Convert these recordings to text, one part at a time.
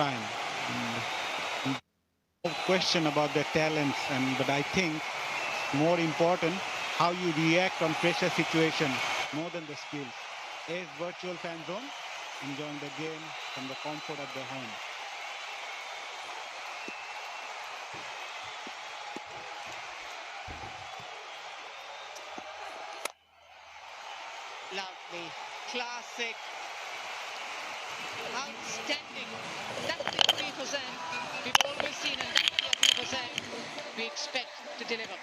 time. No question about their talents, but I think more important how you react on pressure situation more than the skills. Ace virtual fan zone, enjoying the game from the comfort of their home. Lovely, classic, outstanding. That's the FIFA Zen we've always seen, and that's the FIFA Zen we expect to deliver.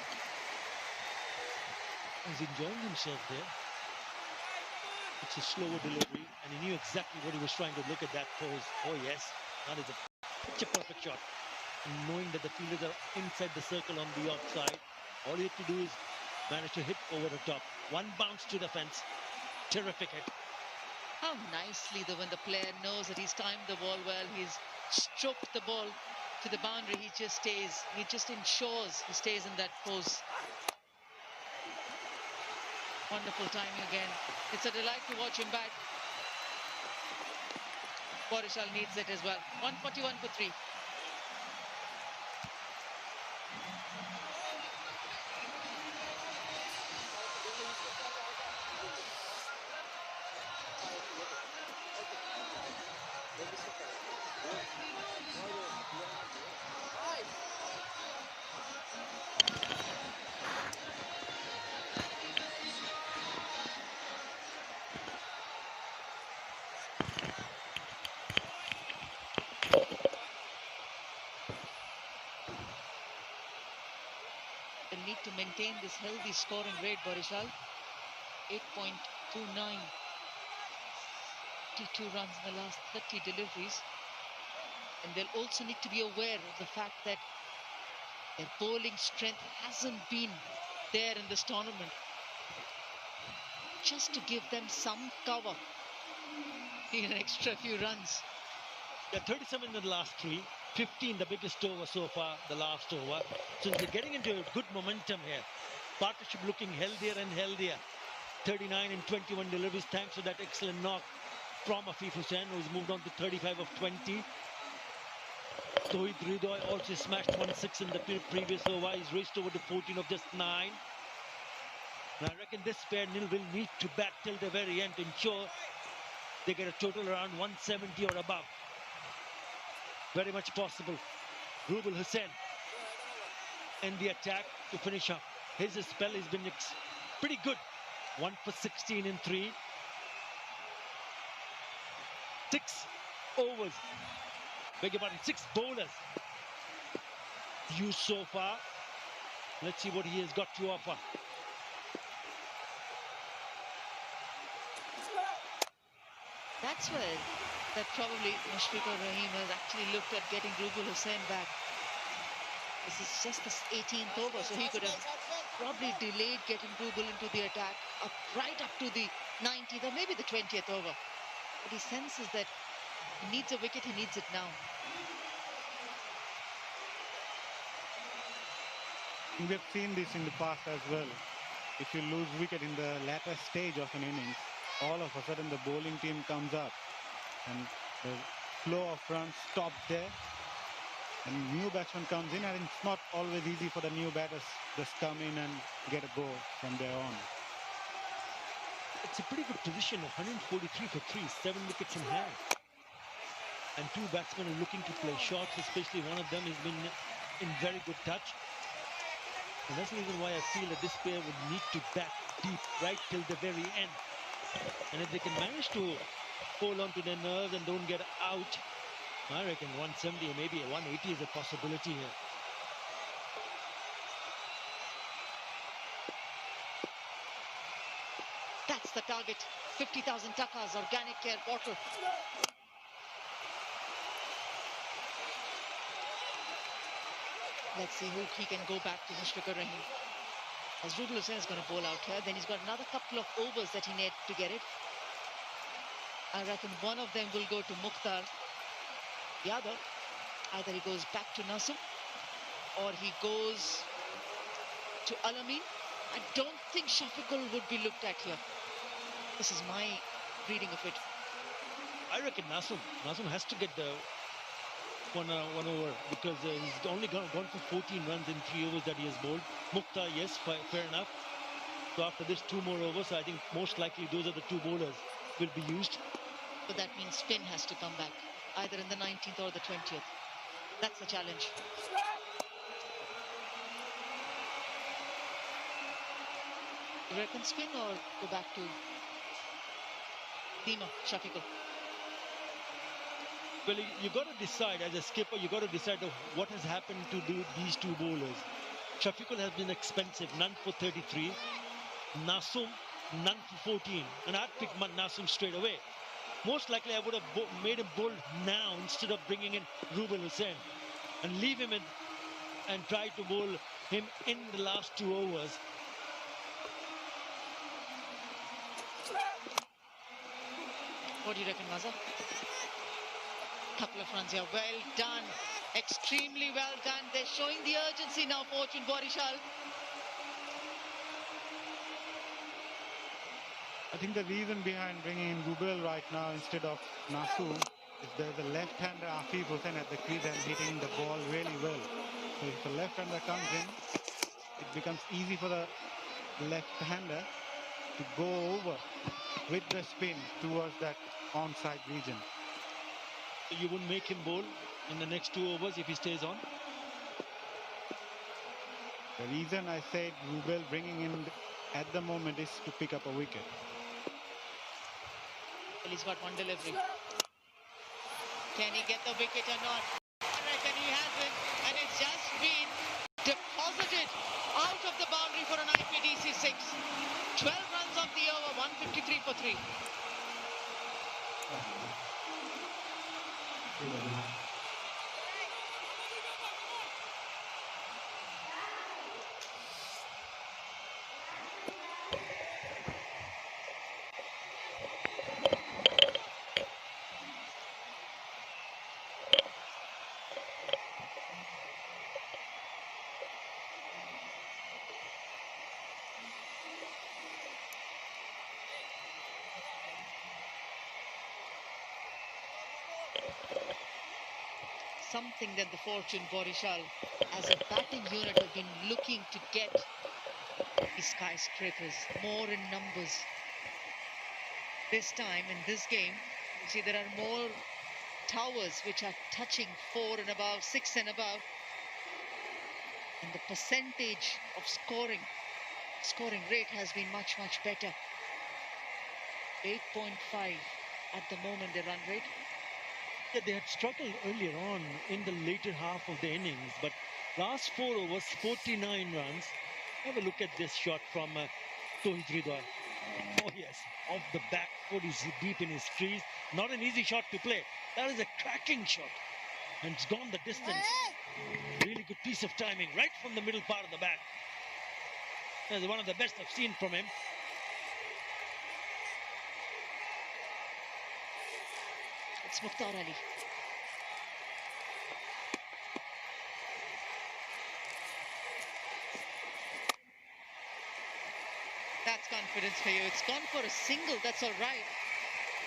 He's enjoying himself there. It's a slower delivery, and he knew exactly what he was trying to look at that pose. Oh yes, that is a picture-perfect shot. And knowing that the fielders are inside the circle on the offside, all you have to do is manage to hit over the top. One bounce to the fence. Terrific hit. How nicely, though, when the player knows that he's timed the ball well, he's stroked the ball to the boundary, he just stays. He just ensures he stays in that pose. Wonderful timing again. It's a delight to watch him bat. Borishal needs it as well. 141 for 3. They'll need to maintain this healthy scoring rate, Borishal. 8.29. 52 runs in the last 30 deliveries. And they'll also need to be aware of the fact that their bowling strength hasn't been there in this tournament. Just to give them some cover. Need an extra few runs. They're 37 in the last 3. 15 the biggest over so far, the last over. So they're getting into a good momentum here. Partnership looking healthier and healthier. 39 and 21 deliveries thanks to that excellent knock from Afif Hussain, who's moved on to 35 of 20. Tohid Ridoy also smashed 1-6 in the previous over. He's raced over to 14 of just 9. And I reckon this pair will need to bat till the very end to ensure they get a total around 170 or above. Very much possible. Rubal Hussain in the attack to finish up. His spell has been pretty good. 1 for 16 in 3. 6 overs. Beg your pardon, 6 bowlers used so far. Let's see what he has got to offer. That's where that probably Mushfiqur Rahim has actually looked at getting Rubal Hussain back. This is just the 18th over, so he could have probably delayed getting Rubal into the attack right up to the 90th or maybe the 20th over. But he senses that he needs a wicket, he needs it now. We have seen this in the past as well. If you lose wicket in the latter stage of an innings, all of a sudden the bowling team comes up and the flow of runs stops there. And new batsman comes in, and it's not always easy for the new batters just come in and get a go from there on. It's a pretty good position, 143 for 3, 7 wickets in hand. And 2 batsmen are looking to play shots, especially one of them has been in very good touch. And that's the reason why I feel that this pair would need to bat deep right till the very end. And if they can manage to hold on to their nerves and don't get out, I reckon 170 or maybe a 180 is a possibility here. That's the target. 50,000 takas, organic care bottle. Let's see who he can go back to. Mushfiqur Rahim. As Rubal Hussain is going to bowl out here, then he's got another couple of overs that he needs to get it. I reckon one of them will go to Mukhtar. The other, either he goes back to Nasum or he goes to Alamin. I don't think Shafiqul would be looked at here. This is my reading of it. I reckon Nasum has to get the one over because he's only gone for 14 runs in 3 overs that he has bowled. Mukhtar, yes, fair enough. So after this, 2 more overs. So I think most likely those are the 2 bowlers will be used. So that means spin has to come back, either in the 19th or the 20th. That's the challenge. You reckon spin or go back to Dima, Shafiqul? Well, you got to decide as a skipper. You got to decide what has happened to these 2 bowlers. Shafiqul has been expensive, none for 33. Nasum, none for 14, and I'd pick Nasum straight away. Most likely, I would have made him bowl now instead of bringing in Rubel Hussain and leave him in and try to bowl him in the last 2 overs. What do you reckon, Maza? Couple of runs here. Well done. Extremely well done. They're showing the urgency now, Fortune Borishal. I think the reason behind bringing in Rubel right now instead of Nasu is there's a left-hander Afif Hussain at the crease and hitting the ball really well. So if the left-hander comes in, it becomes easy for the left-hander to go over with the spin towards that onside region. You wouldn't make him bowl in the next 2 overs if he stays on? The reason I said Rubel bringing in at the moment is to pick up a wicket. Well, he's got one delivery. Can he get the wicket or not? I reckon he hasn't, and it's just been deposited out of the boundary for an IPDC 6. 12 runs off the over, 153 for 3. Something that the Fortune Borishal as a batting unit have been looking to get these skyscrapers more in numbers. This time in this game, you see there are more towers which are touching 4 and above, 6 and above. And the percentage of scoring rate has been much, much better. 8.5 at the moment, the run rate. Yeah, they had struggled earlier on in the later half of the innings, but last 4 overs, 49 runs. Have a look at this shot from Tohid Hridoy. Oh yes, off the back foot, he's deep in his crease. Not an easy shot to play. That is a cracking shot, and it's gone the distance. Really good piece of timing, right from the middle part of the bat. That's one of the best I've seen from him. It's Mukhtar Ali. That's confidence for you. It's gone for a single, that's all right.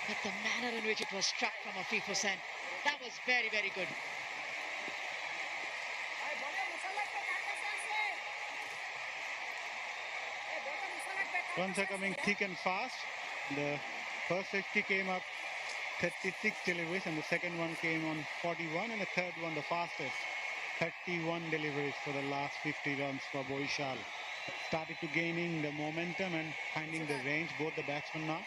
But the manner in which it was struck from Afif Hussain, that was very, very good. Runs are coming thick and fast. The first 60 came up 36 deliveries, and the second one came on 41, and the third one, the fastest, 31 deliveries for the last 50 runs for Borishal. Started to gaining the momentum and finding the range, both the batsmen now.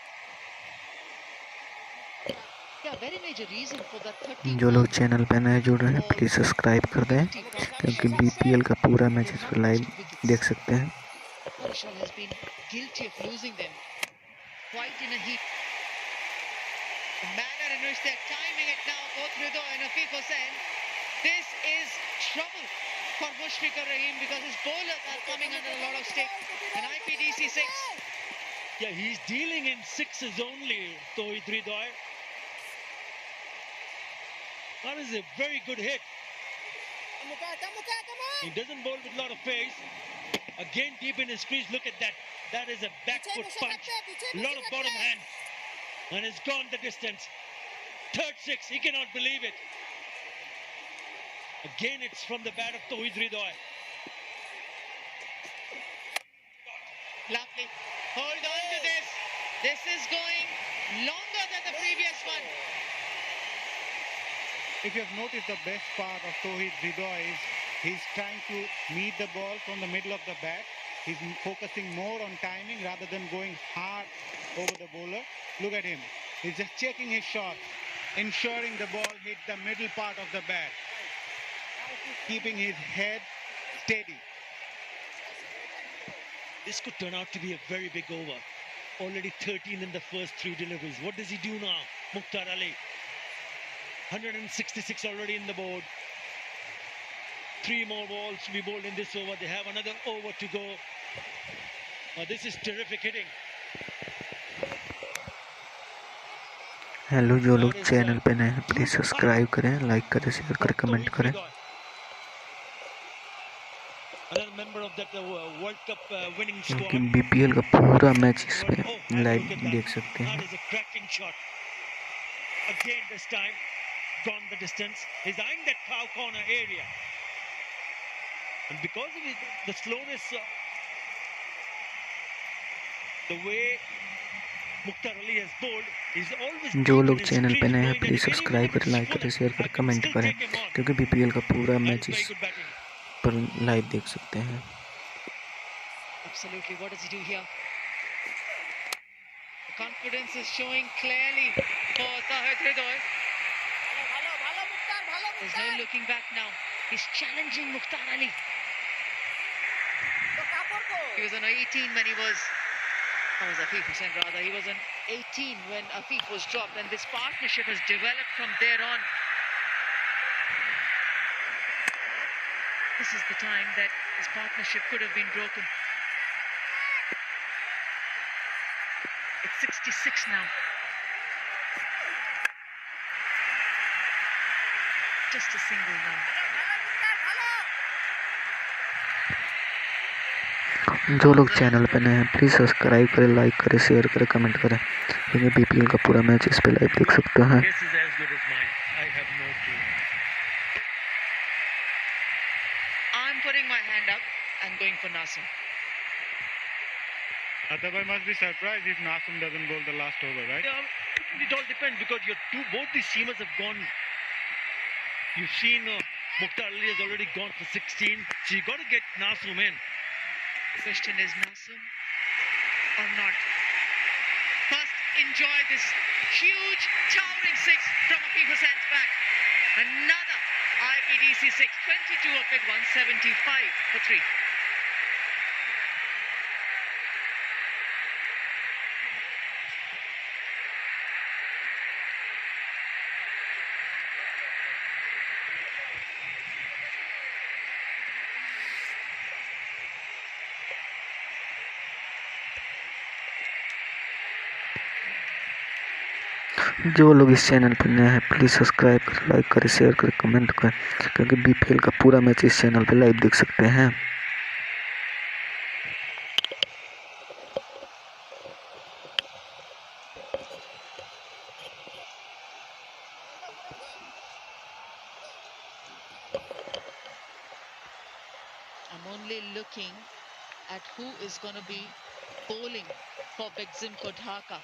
Yeah, very major reason for that 30. जो लोग channel पे नए जुड़ रहे हैं please subscribe कर दें क्योंकि बीपीएल का पूरा मैचेस पे लाइव देख सकते हैं. Borishal has been guilty of losing them quite in a heap. The manner in which they're timing it now, both Hridoy and Afif Hussain, this is trouble for Mushfiqur Rahim because his bowlers are coming under a lot of stick. An IPDC 6. Yeah, he's dealing in 6s only, Tohid Hridoy. That is a very good hit. He doesn't bowl with a lot of pace. Again, deep in his crease, look at that. That is a back foot punch. A lot of bottom hand. And it's gone the distance. Third 6, he cannot believe it. Again, it's from the bat of Tauhid Hridoy. Lovely. Hold on to this. This is going longer than the previous one. If you have noticed, the best part of Tauhid Hridoy is he's trying to meet the ball from the middle of the bat. He's focusing more on timing rather than going hard over the bowler. Look at him. He's just checking his shot, ensuring the ball hits the middle part of the bat, keeping his head steady. This could turn out to be a very big over. Already 13 in the first 3 deliveries. What does he do now? Mukhtar Ali. 166 already in the board. 3 more balls to be bowled in this over. They have another over to go. This is terrific hitting. Hello, जो लोग channel पे नए हैं please subscribe करें, like करें, share करें, comment करें। क्योंकि बीपीएल का पूरा मैच इस पे लाइव देख सकते हैं। Again, this time gone the distance. He's eyeing that cow corner area, and because of the slowness, the way Mukhtar Ali has bowled, he's always. जो लोग चैनल पे नए हैं प्लीज़ सब्सक्राइब करें, लाइक करें, शेयर करें, कमेंट करें, क्योंकि बीपीएल का पूरा मैच इस पर लाइव देख सकते हैं। Absolutely. What does he do here? The confidence is showing clearly for Tauhid Hridoy. There's no looking back now. He's challenging Mukhtar Ali. He was on 18 when he was. That was Afif Hussain rather. He was on 18 when Afif was dropped, and this partnership has developed from there on. This is the time that this partnership could have been broken. It's 66 now. Just a single now. जो लोग channel पे नए हैं please subscribe करें, like करें, share करें, comment करें, क्योंकि बीपीएल का पूरा मैच इस पे लाइव देख सकते हैं। I'm putting my hand up and going for Nasim. Atabai must be surprised if Nasim doesn't bowl the last over, right? It all depends because both these seamers have gone. You've seen Mukhtar Ali has already gone for 16, so you got to get Nasim in. The question is Nasim or not. First, enjoy this huge towering 6 from Afif Hussain's back. Another IPDC 6, 22 of it, 175 for 3. जो लोग इस channel पर नए हैं please subscribe करें, like करें, share करें, comment करें, क्योंकि बीपीएल का पूरा मैच इस चैनल पर लाइव देख सकते हैं। I'm only looking at who is going to be bowling for Beximco Dhaka.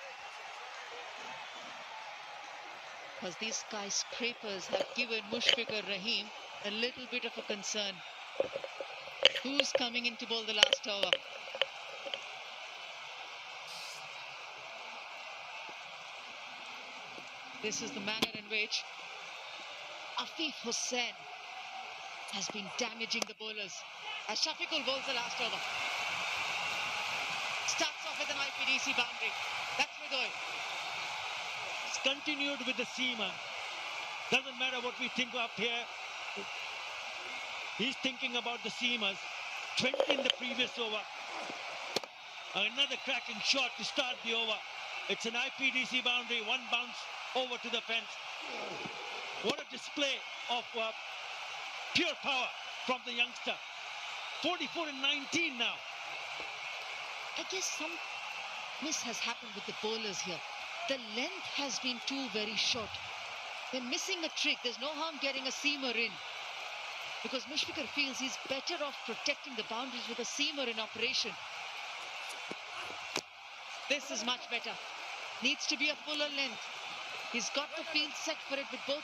Because these skyscrapers have given Mushfiqur Rahim a little bit of a concern. Who's coming in to bowl the last over? This is the manner in which Afif Hussain has been damaging the bowlers. As Shafiqul bowls the last over. Starts off with an IPDC boundary. That's Hridoy. It's continued with the seamer. Doesn't matter what we think up here. He's thinking about the seamers. 20 in the previous over. Another cracking shot to start the over. It's an IPDC boundary. 1 bounce over to the fence. What a display of pure power from the youngster. 44 and 19 now. I guess some miss has happened with the bowlers here. The length has been too very short. They're missing a trick. There's no harm getting a seamer in. because Mushfiqur feels he's better off protecting the boundaries with a seamer in operation. This is much better. Needs to be a fuller length. He's got the field set for it with both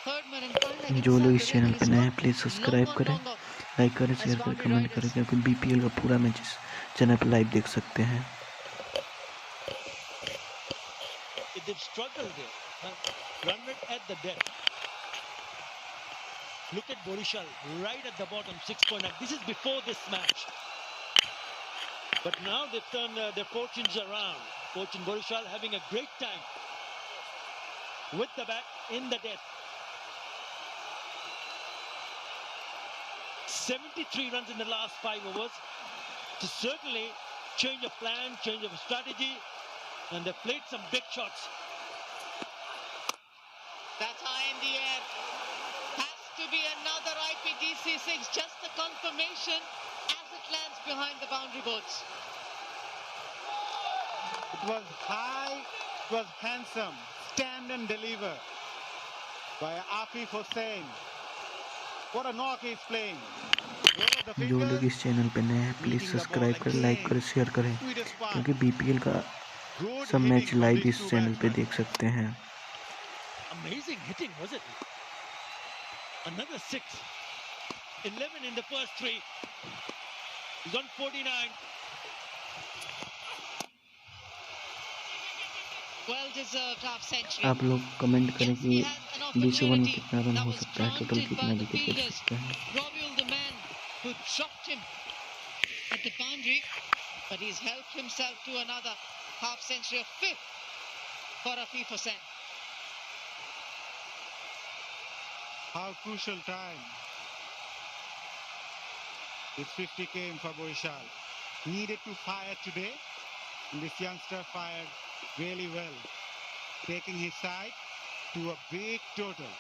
Herdman and Karna जो लोग inside इस the ring, channel and पे he's नए हैं got please subscribe करें, like करें, as share करें, boundary comment riders. करें, क्योंकि बीपीएल का पूरा मैच इस चैनल पे लाइव देख सकते हैं. They've struggled there. Run rate at the death. Look at Borishal right at the bottom, 6.9. This is before this match. But now they've turned their fortunes around. Coach and Borishal having a great time with the bat in the death. 73 runs in the last 5 overs to certainly change of plan, change of strategy, and they've played some big shots. That's high in the air. Has to be another IPDC6, just a confirmation as it lands behind the boundary boards. It was high, it was handsome, stand and deliver by Afif Hussain. What a knock he's playing. जो लोग इस channel पे नए हैं please subscribe करें, like करें, share करें, क्योंकि बीपीएल का सब मैच लाइव इस चैनल पे देख सकते हैं. Amazing hitting, was it? Another 6. 11 in the first 3. He's on 49. Well deserved half century. आप लोग कमेंट करें Yes, कि he has an 20 ओवर में opportunity कितना रन that हो was सकता है, टोटल granted कितना by the विकेट गिर fielders. सकता है. Robiul, the man who dropped him at the boundary, but he's helped himself to another half century, a fifth for Afif Hussain. How crucial time. This 50 came for Borishal. Needed to fire today, and this youngster fired really well, taking his side to a big total.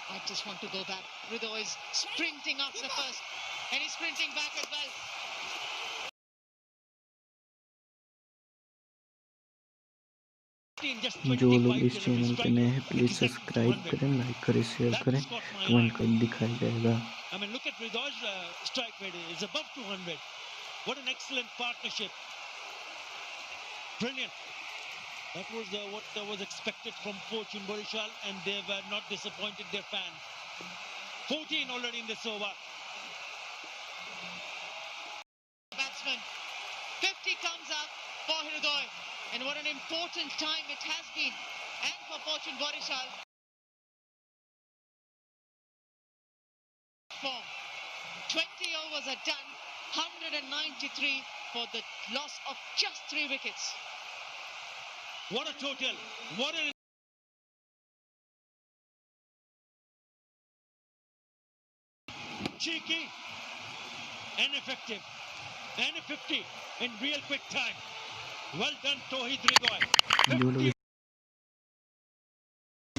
I just want to go back. Rudo is sprinting after the first, and he's sprinting back as well. जो लोग इस channel पे नए हैं please subscribe करें, like करें, share करें, comment करें, दिखाया जाएगा. I mean, look at Ridoj's strike rate. It's above 200. What an excellent partnership. Brilliant. That was what was expected from Fortune Borishal, and they've not disappointed their fans. 14 already in this over. Batsman. 50 comes up for Hridoy. And what an important time it has been. And for Fortune Borishal. Form. 20 overs are done. 193 for the loss of just 3 wickets. What a total. What an cheeky and effective. And a 50 in real quick time. Well done, Tauhid Hridoy. जो लोग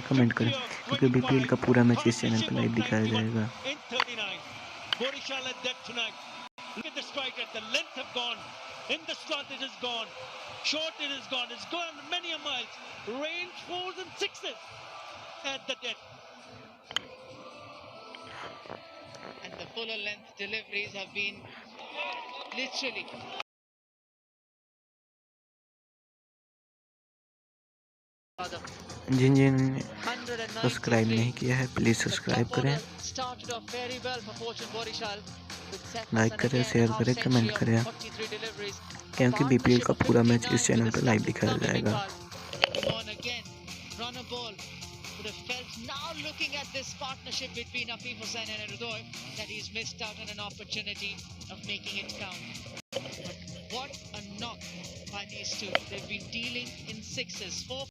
comment करें, क्योंकि BPL का पूरा match इस channel पे live दिखाया जाएगा. In 39. Borishal at that tonight. Look at the strike rate. The length have gone. In the slot it is gone. Short it is gone. It's gone many a miles. Range 4s and 6s at the death. And the fuller length deliveries have been literally जिन जिन ने subscribe नहीं किया है please subscribe करें, like करें, share करें, comment करें, क्योंकि BPL का पूरा मैच इस चैनल पर लाइव दिखाया जाएगा. would have felt now looking at this partnership between Afif Hussain and Hridoy that he's missed out on an opportunity of making it count. But what a knock by these two. They've been dealing in 6s. 4